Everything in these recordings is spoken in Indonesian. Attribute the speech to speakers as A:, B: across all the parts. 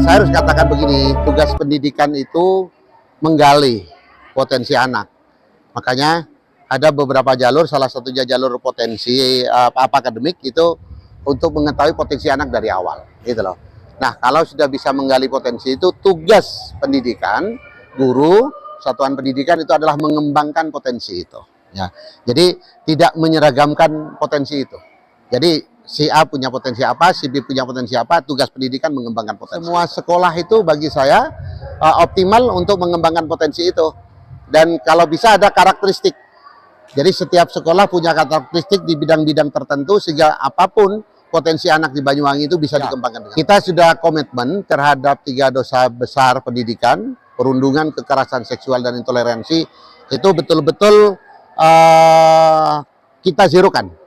A: Saya harus katakan begini, tugas pendidikan itu menggali potensi anak. Makanya ada beberapa jalur, salah satunya jalur potensi akademik itu untuk mengetahui potensi anak dari awal, gitu loh. Nah, kalau sudah bisa menggali potensi itu, tugas pendidikan, guru, satuan pendidikan itu adalah mengembangkan potensi itu. Ya, jadi tidak menyeragamkan potensi itu. Jadi si A punya potensi apa, si B punya potensi apa, tugas pendidikan mengembangkan potensi. Semua sekolah itu bagi saya optimal untuk mengembangkan potensi itu. Dan kalau bisa ada karakteristik. Jadi setiap sekolah punya karakteristik di bidang-bidang tertentu sehingga apapun potensi anak di Banyuwangi itu bisa dikembangkan. Kita sudah komitmen terhadap 3 dosa besar pendidikan, perundungan, kekerasan seksual, dan intoleransi, itu betul-betul kita zerokan.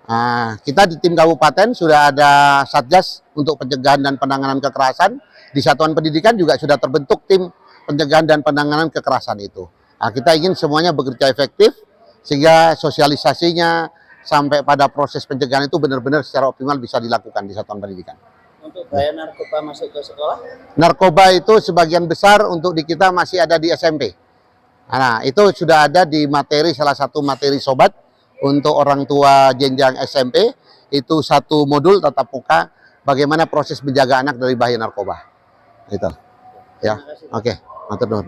A: Nah, kita di tim kabupaten sudah ada satgas untuk pencegahan dan penanganan kekerasan. Di satuan pendidikan juga sudah terbentuk tim pencegahan dan penanganan kekerasan itu. Nah, kita ingin semuanya bekerja efektif sehingga sosialisasinya sampai pada proses pencegahan itu benar-benar secara optimal bisa dilakukan di satuan pendidikan.
B: Untuk bahaya narkoba masuk ke sekolah?
A: Narkoba itu sebagian besar untuk di kita masih ada di SMP. Nah, itu sudah ada di materi, salah satu materi sobat Untuk orang tua jenjang SMP itu 1 modul tatap muka bagaimana proses menjaga anak dari bahaya narkoba. Itu. Ya.
B: Terima kasih.
A: Oke, matur nuwun.